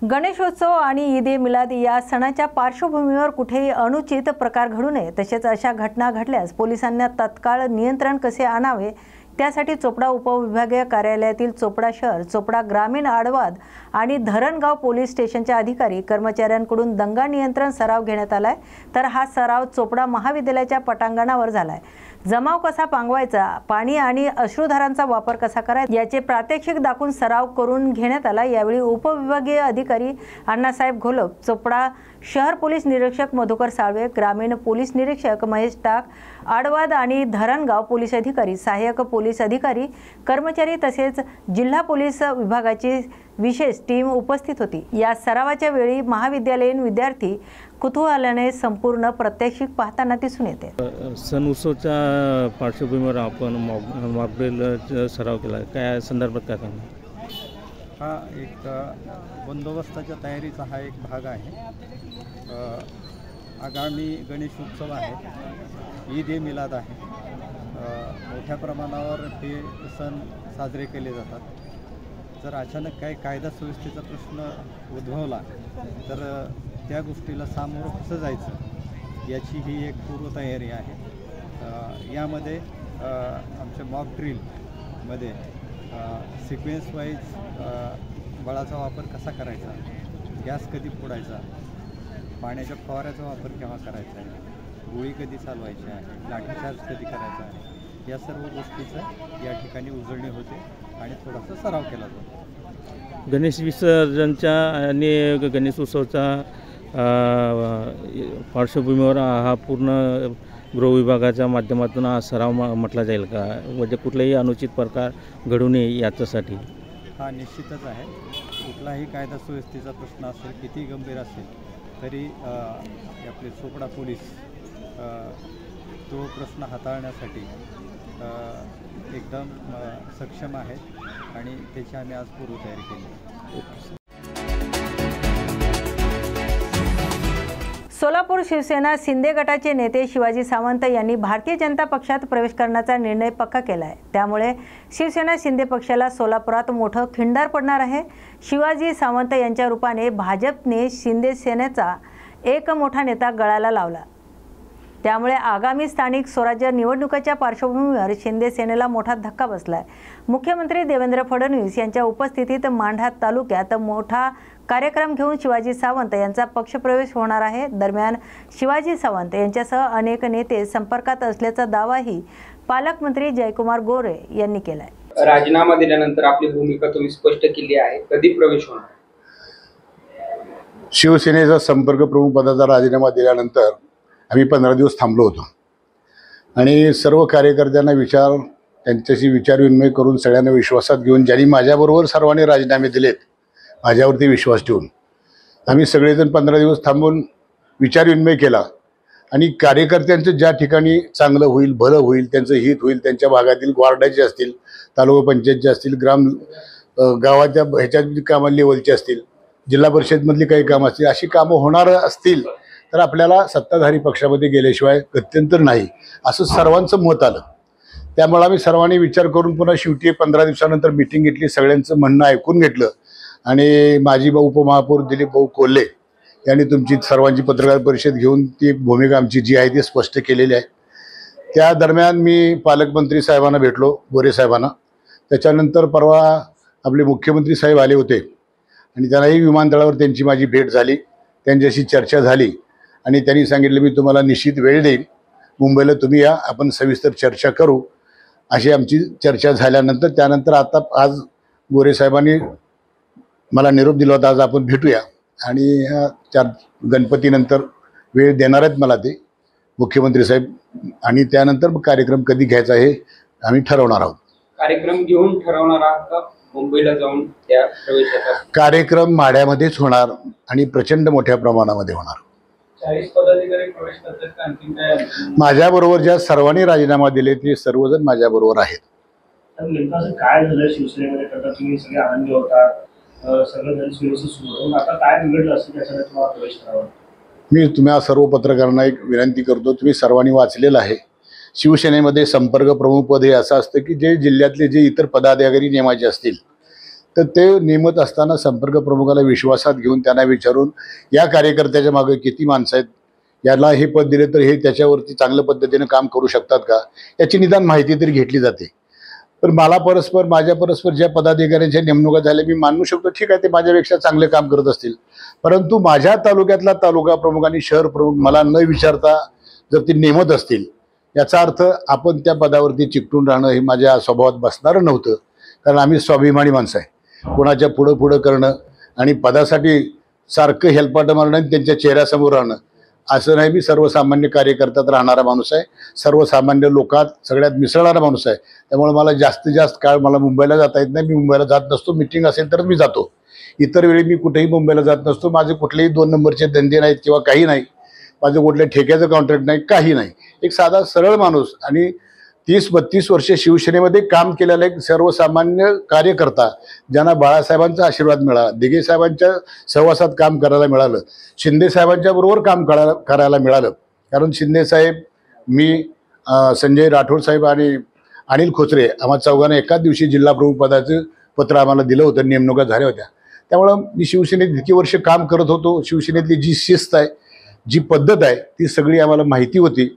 गणेशोत्सव आणि ईद ए मिलाद या सणाच्या पार्श्वभूमीवर कुठेही अनुचित प्रकार घडू नये तसेच अशा घटना घडल्यास पोलिसांना तत्काळ नियंत्रण कसे आणावे त्यासाठी चोपडा उपविभागीय कार्यालयातील चोपडा शहर, चोपडा ग्रामीण, आडवाद आणि धरणगाव पोलीस स्टेशनच्या अधिकारी कर्मचाऱ्यांकडून दंगा नियंत्रण सराव घेण्यात आलाय। तर हा सराव चोपडा महाविद्यालयाच्या पटांगणावर झालाय। जमाव कसा पांगवायचा, पाणी आणि अश्रुधारांचा वापर कसा करायचा याचे प्रात्यक्षिक दाखवून सराव करून घेण्यात आला। यावेळी उपविभागीय अधिकारी अण्णासाहेब घोलप, चोपडा शहर पोलीस निरीक्षक मधुकर साळवे, ग्रामीण पोलीस निरीक्षक महेश टाक, आडवाद आणि धरणगाव पोलीस अधिकारी, सहाय्यक पोलीस अधिकारी, कर्मचारी तसेच जिल्हा पोलीस विभागाची विशेष टीम उपस्थित होती। या सरावाच्या वेळी महाविद्यालयीन विद्यार्थी कुतूहलाने संपूर्ण प्रात्यक्षिक पाहताना दिसून येते। सण उत्सवाच्या पार्श्वभूमीवर आपण मॉक ड्रिल सराव केला, काय संदर्भात काय सांगणार? हा एक बंदोबस्ताच्या तयारीचा हा एक भाग आहे। आगामी गणेशोत्सव आहे, ईद ए मिलाद आहे। मोठ्या प्रमाणावर हे सण साजरे केले जातात। जर अचानक काही कायदा सुव्यवस्थेचा प्रश्न उद्भवला तर त्या गोष्टीला सामोरं कसं जायचं याची ही एक पूर्वतयारी आहे। यामध्ये आमच्या मॉक ड्रिलमध्ये सिक्वेन्स वाईज बळाचा वापर कसा करायचा, गॅस कधी फोडायचा, पाण्याच्या फवाऱ्याचा वापर केव्हा करायचा आहे, गोळी कधी चालवायची आहे, लाठीचार्ज कधी करायचा आहे, या सर्व गोष्टीचं या ठिकाणी उजळणी होते आणि थोडासा सराव केला जातो। गणेश विसर्जनच्या आणि गणेशोत्सवाचा पार्श्वभूमीवर हा पूर्ण गृह विभागाच्या माध्यमातून हा सराव म्हटला जाईल का, म्हणजे कुठलाही अनुचित प्रकार घडू नये याच्यासाठी? हा निश्चितच आहे। कुठलाही कायदा सुव्यवस्थेचा प्रश्न असेल, किती गंभीर असेल तरी आपले चोपडा पोलीस तो प्रश्न हाताळण्यासाठी एकदम सक्षम आहेत आणि त्याची आम्ही आज पूर्वतयारी केली। सोलापूर शिवसेना शिंदे गटाचे नेते शिवाजी सावंत यांनी भारतीय जनता पक्षात प्रवेश करण्याचा निर्णय पक्का केला आहे। त्यामुळे शिवसेना शिंदे पक्षाला सोलापुरात मोठं खिंडार पडणार आहे। शिवाजी सावंत यांच्या रूपाने भाजपने शिंदे सेनेचा एक मोठा नेता गळाला लावला। त्यामुळे आगामी स्थानिक स्वराज्य निवडणुकीच्या पार्श्वभूमीवर शिंदे सेनेला मोठा धक्का बसलाय। मुख्यमंत्री देवेंद्र फडणवीस यांच्या उपस्थितीत मांढा तालुक्यात मोठा कार्यक्रम घेऊन शिवाजी सावंत यांचा पक्षप्रवेश होणार आहे। दरम्यान शिवाजी सावंत यांच्यासह अनेक नेते संपर्कात असल्याचा दावाही पालकमंत्री जयकुमार गोरे यांनी केलाय। राजीनामा दिल्यानंतर आपली भूमिका तुम्ही स्पष्ट केली आहे, कधी प्रवेश होणार? शिवसेनेचा संपर्क प्रमुख पदाचा राजीनामा दिल्यानंतर आम्ही 15 दिवस थांबलो होतो आणि सर्व कार्यकर्त्यांना त्यांच्याशी विचारविनिमय करून सगळ्यांना विश्वासात घेऊन ज्यांनी माझ्याबरोबर सर्वांनी राजीनामे दिलेत माझ्यावरती विश्वास ठेवून आम्ही सगळेजण 15 दिवस थांबून विचारविनिमय केला आणि कार्यकर्त्यांचं ज्या ठिकाणी चांगलं होईल, भलं होईल, त्यांचं हित होईल, त्यांच्या भागातील वार्डाचे असतील, तालुका पंचायतचे असतील, गावाच्या ह्याच्यात कामा लेवलचे असतील, जिल्हा परिषदमधली काही कामं असतील, अशी कामं होणार असतील तर आपल्याला सत्ताधारी पक्षामध्ये गेल्याशिवाय गत्यंतर नाही असं सर्वांचं मत आलं। त्यामुळे आम्ही सर्वांनी विचार करून पुन्हा शेवटी 15 दिवसानंतर मीटिंग घेतली, सगळ्यांचं म्हणणं ऐकून घेतलं आणि माजी उपमहापौर दिलीप भाऊ कोल्हे यांनी तुमची सर्वांची पत्रकार परिषद घेऊन ती भूमिका आमची जी आहे ती स्पष्ट केलेली आहे। त्या दरम्यान मी पालकमंत्री साहेबांना भेटलो, गोरे साहेबांना। त्याच्यानंतर परवा आपले मुख्यमंत्री साहेब आले होते आणि त्यांनाही विमानतळावर त्यांची माझी भेट झाली, त्यांच्याशी चर्चा झाली आणि त्यांनी सांगितलं मी तुम्हाला निश्चित वेळ देईन, मुंबईला तुम्ही या, आपण सविस्तर चर्चा करू, अशी आमची चर्चा झाल्यानंतर त्यानंतर आता आज गोरे साहेबांनी मला निरोप दिला होता, आज आपण भेटूया आणि गणपतीनंतर वेळ देणार आहेत मला ते मुख्यमंत्री साहेब आणि त्यानंतर कार्यक्रम कधी घ्यायचा हे आम्ही ठरवणार आहोत। कार्यक्रम घेऊन ठरवणार आहात का मुंबईला जाऊन त्या प्रवेशाचा? कार्यक्रम माढ्यामध्येच होणार आणि प्रचंड मोठ्या प्रमाणामध्ये होणार। 40 पदाधिकारी प्रवेश करतात का आणखी काय? माझ्याबरोबर ज्या सर्वांनी राजीनामा दिले ते सर्वजण माझ्याबरोबर आहेत। नेमकं असं काय झालं शिवसेनेमध्ये? करता तुम्ही सगळे आनंदी होता, सगळं व्यवस्थित सुरू होतं, आता काय बिघडलं असं त्याच्यासाठी तुम्हाला प्रवेश करावा? मी तुम्हा सर्व पत्रकारांना एक विनंती करतो, तुम्ही सर्वांनी वाचलेलं आहे, शिवसेनेमध्ये संपर्क प्रमुख पद हे असं असतं की जे जिल्ह्यातले जे इतर पदाधिकारी नेमायचे असतील तर ते नेमत असताना संपर्क प्रमुखाला विश्वासात घेऊन त्यांना विचारून या कार्यकर्त्याच्या मागे किती माणसं आहेत, याला हे पद दिले तर हे त्याच्यावरती चांगल्या पद्धतीने काम करू शकतात का, याची निदान माहिती तरी घेतली जाते. पण मला माझ्या परस्पर ज्या पदाधिकाऱ्यांच्या नेमणुका झाल्या मी मानू शकतो, ठीक आहे, ते माझ्यापेक्षा चांगले काम करत असतील, परंतु माझ्या तालुक्यातला तालुका प्रमुख आणि शहर प्रमुख मला न विचारता जर ते नेमत असतील, याचा अर्थ आपण त्या पदावरती चिकटून राहणं हे माझ्या स्वभावात बसणारं नव्हतं. कारण आम्ही स्वाभिमानी माणसं आहे. कोणाच्या पुढं करणं आणि पदासाठी सारखं हेलपाटं मारणं आणि त्यांच्या चेहऱ्यासमोर राहणं असं नाही. मी सर्वसामान्य कार्यकर्त्यात राहणारा माणूस आहे, सर्वसामान्य लोकात सगळ्यात मिसळणारा माणूस आहे. त्यामुळे मला जास्तीत जास्त काळ मला मुंबईला जाता येत नाही. मी मुंबईला जात नसतो, मिटिंग असेल तर मी जातो. इतर वेळी मी कुठेही मुंबईला जात नसतो. माझे कुठलेही 2 नंबरचे धंदे नाहीत किंवा काही नाही. माझं कुठल्या ठेक्याचं कॉन्ट्रॅक्ट नाही, काही नाही. एक साधा सरळ माणूस आणि 30-32 वर्षे शिवसेनेमध्ये काम केलेला एक सर्वसामान्य कार्यकर्ता, ज्यांना बाळासाहेबांचा आशीर्वाद मिळाला, दिघे साहेबांच्या सहवासात काम करायला मिळालं, शिंदे साहेबांच्या बरोबर काम करायला मिळालं. कारण शिंदे साहेब, मी, संजय राठोड साहेब आणि अनिल खोचरे आम्हा चौघांना एकाच दिवशी जिल्हा प्रमुख पदाचं पत्र आम्हाला दिलं होतं. नेमणुका झाल्या होत्या. त्यामुळं मी शिवसेनेत इतकी वर्ष काम करत होतो. शिवसेनेतली जी शिस्त आहे, जी पद्धत आहे, ती सगळी आम्हाला माहिती होती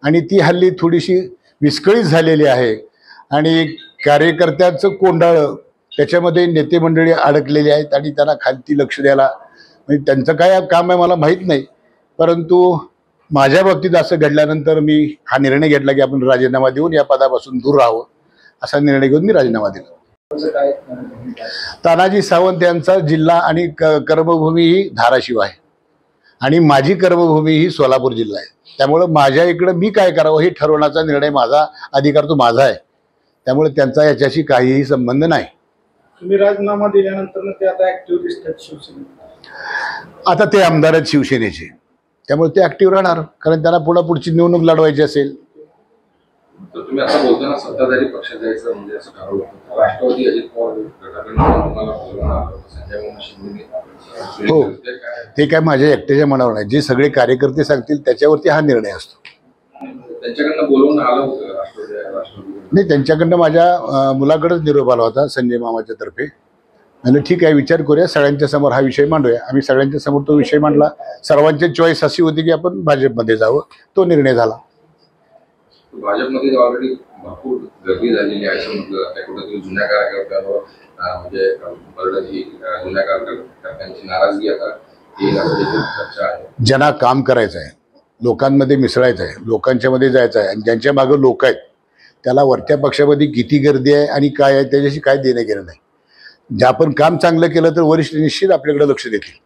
आणि ती हल्ली थोडीशी विस्कळीत झालेली आहे. आणि कार्यकर्त्यांचं कोंडाळं त्याच्यामध्ये नेते मंडळी अडकलेली आहेत आणि त्यांना खालती लक्ष द्यायला म्हणजे त्यांचं काय काम आहे मला माहीत नाही. परंतु माझ्या बाबतीत असं घडल्यानंतर मी हा निर्णय घेतला की आपण राजीनामा देऊन या पदापासून दूर राहावं. असा निर्णय घेऊन मी राजीनामा दिला. तानाजी सावंत यांचा जिल्हा आणि कर्मभूमी ही धाराशिव आहे आणि माझी कर्मभूमी ही सोलापूर जिल्हा आहे. त्यामुळं माझ्या इकडं मी काय करावं हे ठरवण्याचा निर्णय माझा, अधिकार तो माझा आहे. त्यामुळे त्यांचा याच्याशी काहीही संबंध नाही. तुम्ही राजीनामा दिल्यानंतर ते आता ऍक्टिव्ह दिसतात शिवसेनेत. आता ते आमदार आहेत शिवसेनेचे, त्यामुळे ते ऍक्टिव्ह राहणार. कारण त्यांना पुढची निवडणूक लढवायची असेल. तर तुम्ही असं बोलताना सत्ताधारी पक्ष जायचं म्हणजे असं ठरवलं. राष्ट्रवादी अजित पवार गटाकडून तुम्हाला बोलवून आलं, संजय शिंदे. हो, ते काय माझ्या एकट्याच्या मनावर नाही. जे सगळे कार्यकर्ते सांगतील त्याच्यावरती हा निर्णय असतो. त्यांच्याकडनं बोलवून आलं होतं राष्ट्रवादी? नाही, त्यांच्याकडनं माझ्या मुलाकडेच निरोप आला होता संजय मामाच्या तर्फे. म्हणजे ठीक आहे, विचार करूया, सगळ्यांच्या समोर हा विषय मांडूया. आम्ही सगळ्यांच्या समोर तो विषय मांडला. सर्वांची चॉईस अशी होती की आपण भाजपमध्ये जावं. तो निर्णय झाला. भाजपमध्ये ऑलरेडी भरपूर गर्दी झालेली आहे असं म्हटलं. कुठेतरी जुन्या कार्यकर्त्यांवर म्हणजे जुन्या कार्यकर्त्यांची नाराजगी आता येईल असं देखील चर्चा आहे. ज्यांना काम करायचं आहे, लोकांमध्ये मिसळायचं आहे, लोकांच्या मध्ये जायचं आहे आणि ज्यांच्या मागं लोक आहेत त्याला वरच्या पक्षामध्ये किती गर्दी आहे आणि काय आहे त्याच्याशी काय देणं घेणं नाही. जे आपण काम चांगलं केलं तर वरिष्ठ निश्चित आपल्याकडे लक्ष देतील.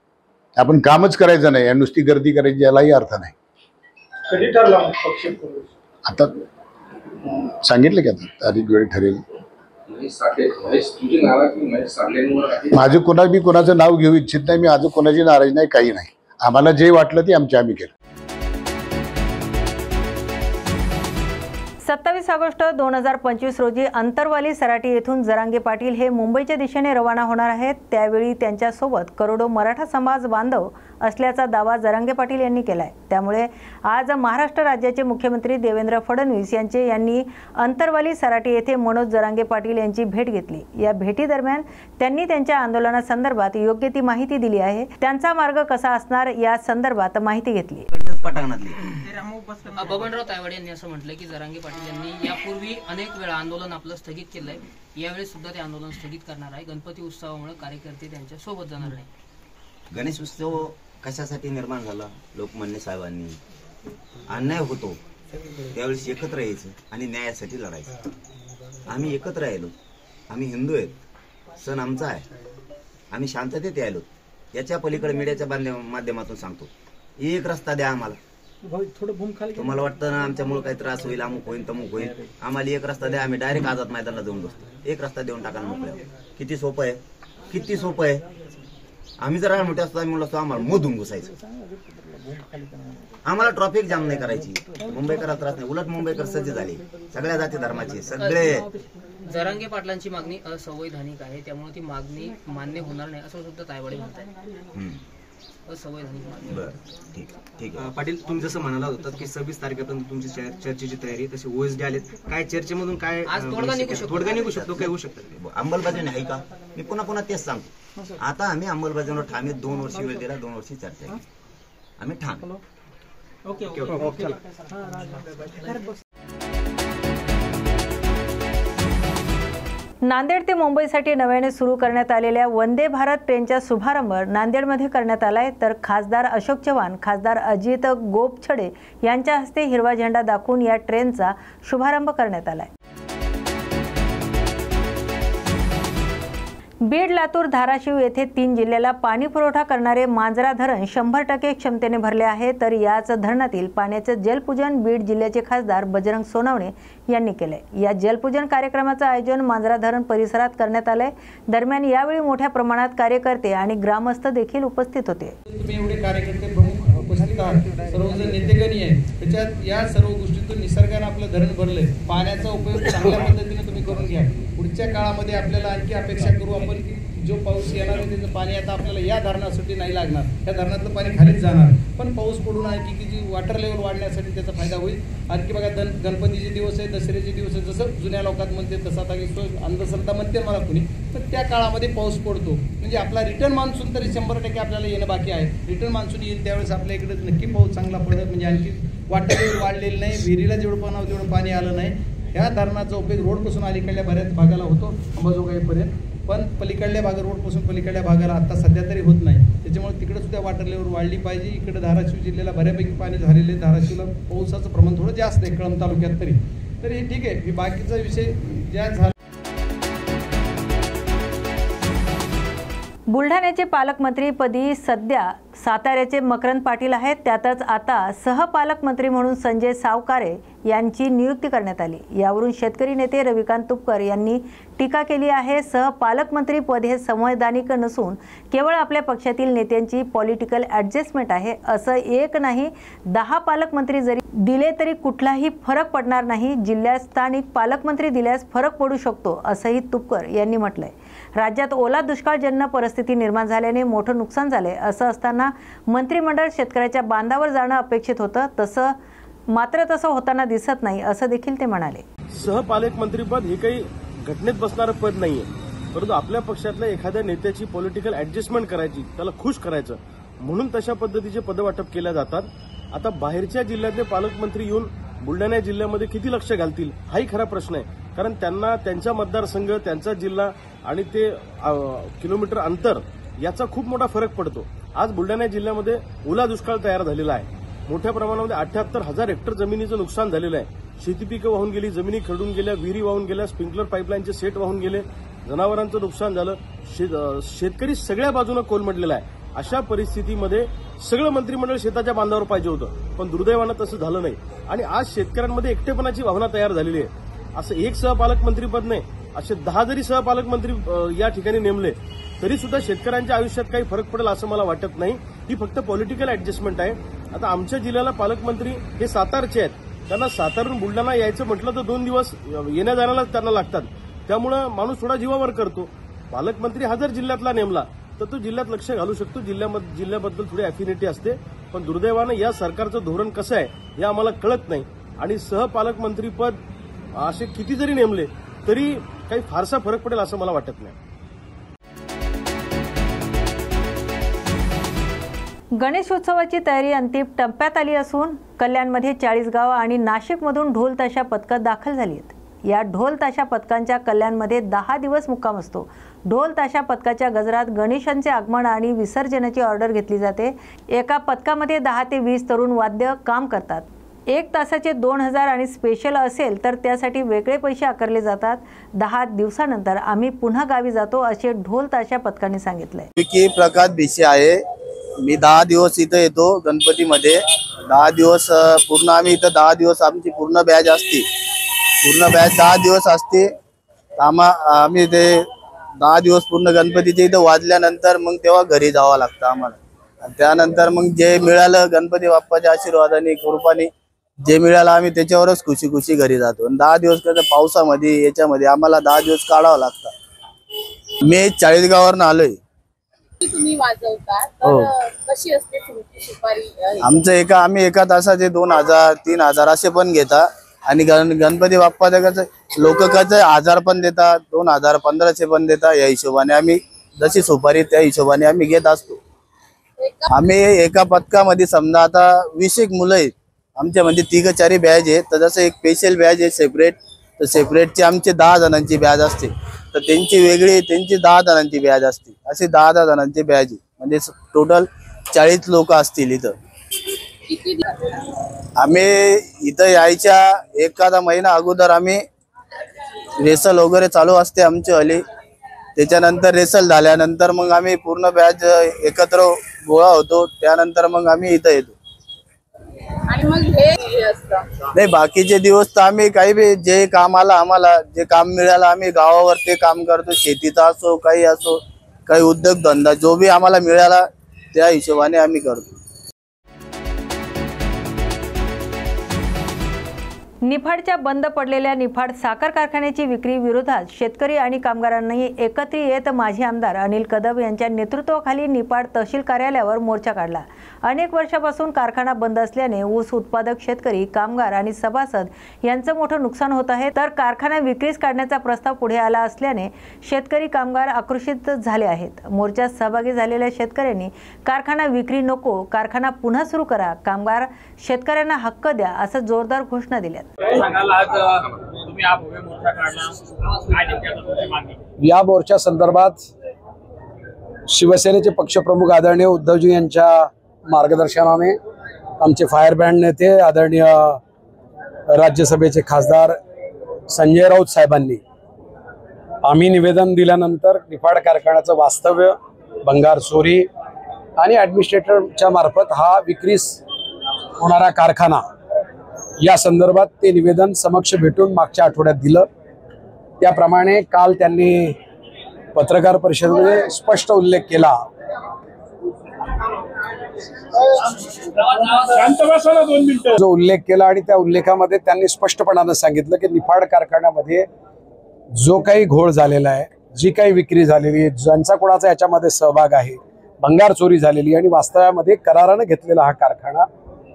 आपण कामच करायचं नाही आणि नुसती गर्दी करायची यालाही अर्थ नाही. कधी ठरला पक्ष? आता सांगितलं की आता तारीख वेळ ठरेल. माझं कोणाचं नाव घेऊ इच्छित नाही. मी आज कोणाची नाराज नाही, काही नाही. आम्हाला जे वाटलं ते आम्ही केलं. 27 ऑगस्ट 2025 रोजी अंतरवाली सराटी येथून जरांगे पाटील हे मुंबईच्या दिशेने रवाना होणार आहेत. त्यावेळी त्यांच्यासोबत करोडो मराठा समाज बांधव असल्याचा दावा जरांगे पाटील यांनी केलाय. त्यामुळे आज महाराष्ट्र राज्याचे मुख्यमंत्री देवेंद्र फडणवीस यांनी अंतरवाली सराटी येथे मनोज जरांगे पाटील यांची भेट घेतली. या भेटीदरम्यान त्यांनी त्यांच्या आंदोलनासंदर्भात योग्य ती माहिती दिली आहे. त्यांचा मार्ग कसा असणार या संदर्भात माहिती घेतली. बबनराव तायवाडे यांनी असं म्हटलं की जरांगे पाटील यांनी यापूर्वी अनेक वेळा आंदोलन आपलं स्थगित केलंय. यावेळी सुद्धा ते आंदोलन स्थगित करणार आहे. गणपती उत्सवामुळे कार्यकर्ते त्यांच्या सोबत जाणार नाही. गणेश उत्सव कशासाठी निर्माण झाला? लोकमान्य साहेबांनी अन्याय होतो त्यावेळेस एकत्र यायचं आणि न्यायासाठी लढायचं. आम्ही एकत्र राहिलो. आम्ही हिंदू आहेत, सण आमचा आहे, आम्ही शांततेत यायलो. याच्या पलीकडे मीडियाच्या माध्यमातून सांगतो, एक रस्ता द्या आम्हाला. तुम्हाला वाटतं ना आमच्यामुळे काही त्रास होईल, अमुक होईल तमुक होईल, आम्हाला एक रस्ता द्या, आम्ही डायरेक्ट आझाद मैदानाला जाऊन बसतो. एक रस्ता देऊन टाकायला मोकळ्या. किती सोपं आहे, किती सोपं आहे. आम्ही जर मोठे असतो आम्ही म्हणलो असतो आम्हाला मधून घुसायचं. आम्हाला ट्रॉफिक जाम नाही करायची. मुंबईकरात त्रास नाही, उलट मुंबईकर सज्ज झाले, सगळ्या जाती धर्माचे सगळे. जरांगे पाटलांची मागणी असंवैधानिक आहे, त्यामुळे ती मागणी मान्य होणार नाही असं सुद्धा तायवाडे म्हणतात. असंवैधानिक मार्ग. बरं, ठीक ठीक आहे. पाटील, तुम्ही जसं म्हणाला होतात की 26 तारखेपर्यंत तुमची चर्चेची तयारी, तसे OSD आलेत, काय चर्चेमधून काय आज तोडगा निघू शकतो. तोडगा निघू शकतो, काय होऊ शकतं? अंमलबजावणी आहे का? मी पुन्हा तेच सांगतो. आता आम्ही अंमलबजावणीवर ठाम आहे. 2 वर्ष वेळ दिला, 2 वर्षी चर्चा केली, आम्ही ठाम. नांदेड ते मुंबईसाठी नव्याने सुरू करण्यात आलेल्या वंदे भारत ट्रेनचा शुभारंभ नांदेडमध्ये करण्यात आलाय. तर खासदार अशोक चव्हाण, खासदार अजित गोपछडे यांच्या हस्ते हिरवा झेंडा दाखवून या ट्रेनचा शुभारंभ करण्यात आलाय. बीड, लातूर, धाराशिव येथे 3 जिल्ह्याला पाणी पुरवठा करणारे मांजरा धरण 100% क्षमतेने भरले आहे. तर याच धरणातील पाण्याचे जलपूजन बीड जिल्ह्याचे खासदार बजरंग सोनवणे यांनी केले. या जलपूजन कार्यक्रमाचे आयोजन मांजरा धरण परिसरात करण्यात आले. दरम्यान यावेळी मोठ्या प्रमाणात कार्यकर्ते आणि ग्रामस्थ देखील उपस्थित होते. तुम्ही एवढे कार्यकर्ते प्रमुख उपस्थित आहात, सर्वजण नेतेगणी आहे. त्याच्यात या सर्व गोष्टीतून निसर्गाने आपलं धरण भरलंय. पाण्याचा उपयोग चांगल्या पद्धतीने तुम्ही करून घ्या. पुढच्या काळामध्ये आपल्याला आणखी अपेक्षा करू आपण की जो पाऊस येणार आहे त्याचं पाणी आता आपल्याला या धरणासाठी नाही लागणार, या धरणातलं पाणी खालीच जाणार. पण पाऊस पडून आणखी की जी वॉटर लेवल वाढण्यासाठी त्याचा फायदा होईल. आणखी बघा, गणपतीचे दिवस आहे, दसऱ्याचे दिवस आहे, जसं जुन्या लोकात म्हणते तसं आता अंधश्रद्धा म्हणते मला कुणी, पण त्या काळामध्ये पाऊस पडतो. म्हणजे आपला रिटर्न मान्सून तरी 100% आपल्याला येणं बाकी आहे. रिटर्न मान्सून येईल त्यावेळेस आपल्या इकडे नक्की पाऊस चांगला पडत. म्हणजे आणखी वॉटर लेवल वाढलेलं नाही, विहिरीला जेवढं पाणी तेवढं पाणी आलं नाही. ह्या धरणाचा उपयोग रोडपासून अलीकडल्या बऱ्याच भागाला होतो, अंबाजोगाईपर्यंत. पण पलीकडल्या रोडपासून पलीकडल्या भागाला आता सध्या तरी होत नाही. त्याच्यामुळे तिकडे सुद्धा वॉटर लेवल वाढली पाहिजे. इकडे धाराशिव जिल्ह्याला बऱ्यापैकी पाणी झालेले. धाराशिवला पावसाचं प्रमाण थोडं जास्त आहे कळंब तालुक्यात तरी हे ठीक आहे. बाकीचा विषय ज्या झाला. बुलढाण्याचे पालकमंत्रीपदी सध्या साताऱ्याचे मकरंद पाटील आहेत. त्यातच आता सहपालकमंत्री म्हणून संजय सावकारे यांची नियुक्ती करण्यात आली. यावरून शेतकरी नेते रविकांत तुपकर यांनी टीका केली आहे. सहपालकमंत्री पद हे संवैधानिक नसून केवळ आपल्या पक्षातील नेत्यांची पॉलिटिकल ॲडजस्टमेंट आहे. असं एक नाही, 10 पालकमंत्री जरी दिले तरी कुठलाही फरक पडणार नाही. जिल्ह्यात स्थानिक पालकमंत्री दिल्यास फरक पडू शकतो, असंही तुपकर यांनी म्हटलंय. राज्यात ओला दुष्काळजन्य परिस्थिती निर्माण झाल्याने मोठं नुकसान झाले. असं असताना मंत्रिमंडळ शेतकऱ्याच्या बांधावर जाणं अपेक्षित होतं, मात्र तसं होताना दिसत नाही, असं देखील ते म्हणाले. सहपालकमंत्रीपद हे काही घटनेत बसणारं पद नाहीये, परंतु आपल्या पक्षातल्या एखाद्या नेत्याची पॉलिटिकल ऍडजस्टमेंट करायची, त्याला खुश करायचं म्हणून तशा पद्धतीचे पदवाटप केल्या जातात. आता बाहेरच्या जिल्ह्यातले पालकमंत्री येऊन बुलढाणा जिल्ह्यामध्ये किती लक्ष घालतील हाही खरा प्रश्न आहे. कारण त्यांना त्यांचा मतदारसंघ, त्यांचा जिल्हा आणि ते किलोमीटर अंतर याचा खूप मोठा फरक पडतो. आज बुलढाणा जिल्ह्यामध्ये ओला दुष्काळ तयार झालेला आहे. मोठ्या प्रमाणामध्ये 78,000 हेक्टर जमिनीचं नुकसान झालेलं आहे. शेती पिकं वाहून गेली, जमिनी खरडून गेल्या, विहिरी वाहून गेल्या, स्प्रिंकलर पाईपलाईनचे सेट वाहून गेले, जनावरांचं नुकसान झालं. शेतकरी सगळ्या बाजूनं कोलमडलेला आहे. अशा परिस्थितीमध्ये सगळं मंत्रिमंडळ शेताच्या बांधावर पाहिजे होतं, पण दुर्दैवानं तसं झालं नाही. आणि आज शेतकऱ्यांमध्ये एकटेपणाची भावना तयार झालेली आहे. असं एक सहपालकमंत्रीपद नाही, असे 10 जरी सहपालकमंत्री या ठिकाणी नेमले तरी सुद्धा शेतकऱ्यांच्या आयुष्यात काही फरक पडेल असं मला वाटत नाही. ही फक्त पॉलिटिकल ऍडजस्टमेंट आहे. आता आमच्या जिल्ह्याला पालकमंत्री हे सातारचे आहेत. त्यांना सातारून बुलढाणा यायचं म्हटलं तर 2 दिवस येण्या जाण्यालाच त्यांना लागतात. त्यामुळं माणूस थोडा जीवावर करतो. पालकमंत्री हा जर जिल्ह्यातला नेमला तर तो जिल्ह्यात लक्ष घालू शकतो. जिल्ह्याबद्दल थोडी अफिनिटी असते. पण दुर्दैवानं या सरकारचं धोरण कसं आहे हे आम्हाला कळत नाही. आणि सहपालकमंत्रीपद असे किती जरी नेमले तरी काही फारसा फरक पडेल असं मला वाटत नाही. गणेशोत्सवाची तयारी अंतिम टप्प्यात आली असून कल्याणमध्ये 40 गावं आणि नाशिकमधून ढोल ताशा पथकं दाखल झाली आहेत. या ढोल ताशा पथकांच्या कल्याणमध्ये 10 दिवस मुक्काम असतो. ढोल ताशा पथकाच्या गजरात गणेशांचे आगमन आणि विसर्जनाची ऑर्डर घेतली जाते. एका पथकामध्ये 10 ते 20 तरुण वाद्य काम करतात. 1 तासाचे 2,000 आणि स्पेशल असेल तर त्यासाठी वेगळे पैसे आकारले जातात. 10 दिवसानंतर आम्ही पुन्हा गावी जातो, असे ढोल ताशा पथकाने सांगितलंय. प्रकाश भिसे आहे. मी 10 दिवस इथं येतो गणपतीमध्ये. 10 दिवस पूर्ण आम्ही इथं 10 दिवस आमची पूर्ण बॅच असते. पूर्ण बॅच 10 दिवस असते. आम्ही ते 10 दिवस पूर्ण गणपतीच्या इथं वाजल्यानंतर मग तेव्हा घरी जावं लागतं आम्हाला. त्यानंतर मग जे मिळालं गणपती बाप्पाच्या आशीर्वादाने कृपाने जे मिळालं आम्ही त्याच्यावरच खुशी खुशी घरी जातो. 10 दिवस कसं पावसामध्ये याच्यामध्ये आम्हाला 10 दिवस काढावं लागतं. मी 40 गावावरून आलोय. तुम्ही वाजवता हो. तर कशी असते सुपारी? आम्ही एका तासाचे 2000 3000 असे पण घेता आणि गणपती बाप्पाचं लोक कसं 1000 पण देतात, 2000 1500 पण देतात. या हिशोबाने आम्ही जशी सुपारी त्या हिशोबाने आम्ही घेत असतो. आम्ही एका पथकामध्ये समजा आता 20 एक मुलं आहेत आमच्यामध्ये, 3-4 बॅच आहे. तर जसं एक स्पेशल बॅच आहे सेपरेट, तर सेपरेटची आमची 10 जणांची बॅच असते, तर त्यांची वेगळी त्यांची 10 जणांची बॅच असते. अशी 10 जणांची बॅच आहे, म्हणजे टोटल 40 लोक असतील इथं. आम्ही इथं यायच्या एखादा महिना अगोदर आम्ही रेसल वगैरे चालू असते आमची हली. त्याच्यानंतर रेसल झाल्यानंतर मग आम्ही पूर्ण बॅच एकत्र गोळा होतो. त्यानंतर मग आम्ही इथं येतो. आणि मग हे असतं नाही, बाकीचे दिवस तर आम्ही काही बी जे कामाला आम्हाला जे काम मिळालं आम्ही गावावर ते काम करतो. शेतीचा असो काही असो, काही उद्योगधंदा जो बी आम्हाला मिळाला त्या हिशोबाने आम्ही करतो. निफाडच्या बंद पडलेल्या निफाड साखर कारखान्याची विक्री विरोधात शेतकरी आणि कामगारांनी एकत्र येत माजी आमदार अनिल कदम यांच्या नेतृत्वाखाली निफाड तहसील कार्यालयावर मोर्चा काढला. अनेक वर्षापासून कारखाना बंद असल्याने ऊस उत्पादक शेतकरी, कामगार आणि सभासद यांचं मोठं नुकसान होत आहे. तर कारखाना विक्रीस काढण्याचा प्रस्ताव पुढे आला असल्याने शेतकरी, कामगार आक्रोशित झाले आहेत. मोर्चात सहभागी झालेल्या शेतकऱ्यांनी कारखाना विक्री नको, कारखाना पुन्हा सुरू करा, कामगार शेतकऱ्यांना हक्क द्या असं जोरदार घोषणा दिल्या. या मोर्चा संदर्भात शिवसेनेचे पक्षप्रमुख आदरणीय उद्धवजी यांच्या मार्गदर्शनाने आमचे फायर ब्रँड नेते आदरणीय राज्यसभेचे खासदार संजय राऊत साहेबांनी आम्ही निवेदन दिल्यानंतर निफाड कारखान्याचं वास्तव्य, भंगार चोरी आणि ॲडमिनिस्ट्रेटरच्या मार्फत हा विक्रीस होणारा कारखाना या संदर्भात ते निवेदन समक्ष भेटून मागच्या आठवड्यात दिलं. त्याप्रमाणे काल त्यांनी पत्रकार परिषदेमध्ये स्पष्ट उल्लेख केला जो उल्लेख केला आणि त्या उल्लेखामध्ये त्यांनी स्पष्टपणानं सांगितलं की निफाड कारखान्यामध्ये जो काही घोळ झालेला आहे, जी काही विक्री झालेली आहे, ज्यांचा कोणाचा याच्यामध्ये सहभाग आहे, भंगार चोरी झालेली आणि वास्तव्यामध्ये करारानं घेतलेला हा कारखाना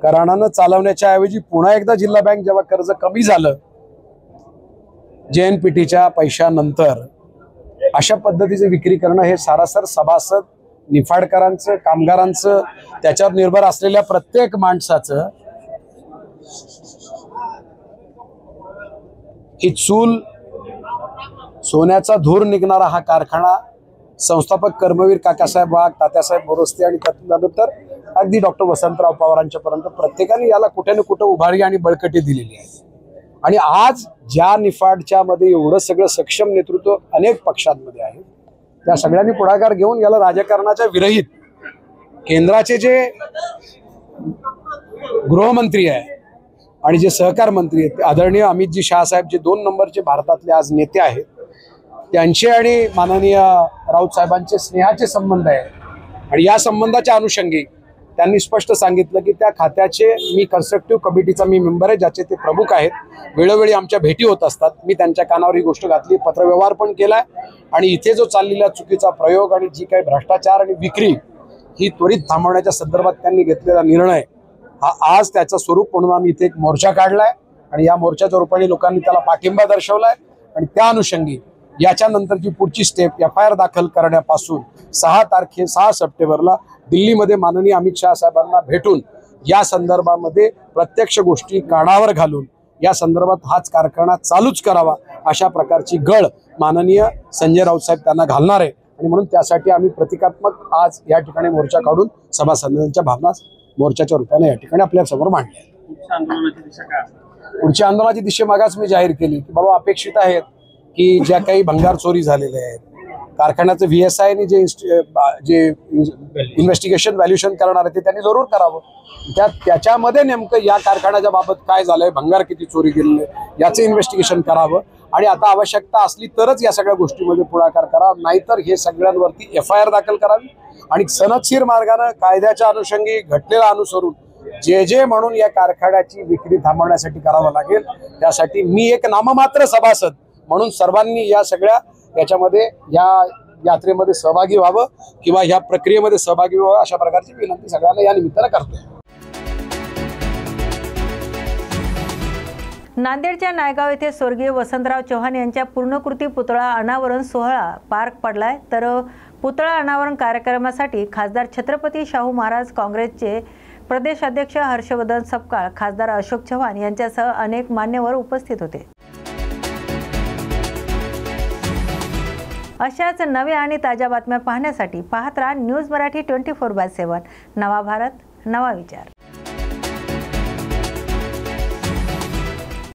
करारानं चालवण्याच्या ऐवजी पुन्हा एकदा जिल्हा बँक जेव्हा कर्ज कमी झालं JNPTच्या पैशानंतर अशा पद्धतीचे विक्री करणं हे सारासर सभासद, निफाडकरांचं, कामगारांचं, त्याच्यावर निर्भर असलेल्या प्रत्येक माणसाचं ही चूल सोन्याचा धूर निघणारा हा कारखाना संस्थापक कर्मवीर काकासाहेब वाघ, तात्यासाहेब बोरस्ते आणि त्यानंतर अगदी डॉक्टर वसंतराव पवारांच्या पर्यंत प्रत्येकाने याला कुठे ना कुठे उभारी आणि बळकटी दिलेली आहे. आणि आज ज्या निफाडच्या मध्ये एवढं सगळं सक्षम नेतृत्व अनेक पक्षांमध्ये आहे, त्या सगळ्यांनी पुढाकार घेऊन याला राजकारणाच्या विरहित केंद्राचे जे गृहमंत्री आहे आणि जे सहकार मंत्री आहेत आदरणीय अमितजी शाह साहेब, जे 2 नंबरचे भारतातले आज नेते आहेत, त्यांचे आणि माननीय राऊत साहेबांचे स्नेहाचे संबंध आहे. आणि या संबंधाच्या अनुषंगी त्यांनी स्पष्ट सांगितलं की त्या खात्याचे मी कन्स्ट्रक्टिव्ह कमिटीचा मी मेंबर आहे, ज्याचे ते प्रमुख आहेत. वेळोवेळी आमच्या भेटी होत असतात. मी त्यांच्या कानावर ही गोष्ट घातली, पत्रव्यवहार पण केलाय. आणि इथे जो चाललेला चुकीचा प्रयोग आणि जी काही भ्रष्टाचार आणि विक्री ही त्वरित थांबवण्याच्या संदर्भात त्यांनी घेतलेला निर्णय हा आज त्याचं स्वरूप म्हणून आम्ही इथे एक मोर्चा काढलाय आणि या मोर्चाच्या रूपाने लोकांनी त्याला पाठिंबा दर्शवलाय. आणि त्या अनुषंगी याच्यानंतरची पुढची स्टेप FIR दाखल करण्यापासून 6 सप्टेंबरला दिल्लीमध्ये माननीय अमित शाह साहेबांना भेटून या संदर्भामध्ये प्रत्यक्ष गोष्टी कानावर घालून या संदर्भात हाच कारखाना चालूच करावा अशा प्रकारची गळ माननीय संजय राऊत साहेब त्यांना घालणार आहे. आणि म्हणून त्यासाठी आम्ही प्रतिकात्मक आज या ठिकाणी मोर्चा काढून सभासदांच्या भावना मोर्चाच्या रूपाने या ठिकाणी आपल्या समोर मांडल्या. पुढच्या आंदोलनाची दिशा मागास मी जाहीर केली की बाबा अपेक्षित आहेत की ज्या काही भंगार चोरी झालेल्या आहेत, कारखान्याचं VSI ने जे इन्व्हेस्टिगेशन व्हॅल्युएशन करणार आहे ते त्यांनी जरूर करावं. त्याच्यामध्ये नेमकं या कारखान्याच्या बाबत काय झालंय, भंगार किती चोरी केलेले याचं इन्व्हेस्टिगेशन करावं. आणि आता आवश्यकता असली तरच या सगळ्या गोष्टीमध्ये पुढाकार करावा, नाहीतर हे सगळ्यांवरती FIR दाखल करावी आणि सनदशीर मार्गाने कायद्याच्या अनुषंगी घटनेला अनुसरून जे म्हणून या कारखान्याची विक्री थांबवण्यासाठी करावं लागेल. त्यासाठी मी एक नाममात्र सभासद म्हणून सर्वांनी या सगळ्या याच्यामध्ये या यात्रेमध्ये सहभागी व्हावं किंवा ह्या प्रक्रियेमध्ये सहभागी व्हावं अशा प्रकारची विनंती सगळ्यांना या निमित्तानं करतोय. नांदेडच्या नायगाव येथे स्वर्गीय वसंतराव चव्हाण यांच्या पूर्णकृती पुतळा अनावरण सोहळा पार पडलाय. तर पुतळा अनावरण कार्यक्रमासाठी खासदार छत्रपती शाहू महाराज काँग्रेसचे प्रदेश अध्यक्ष हर्षवर्धन सपकाळ, खासदार अशोक चव्हाण यांच्यासह अनेक मान्यवर उपस्थित होते. अशाच नव्या आणि ताज्या बातम्या पाहण्यासाठी पाहत राहा न्यूज मराठी 24/7. नवा भारत, नवा विचार.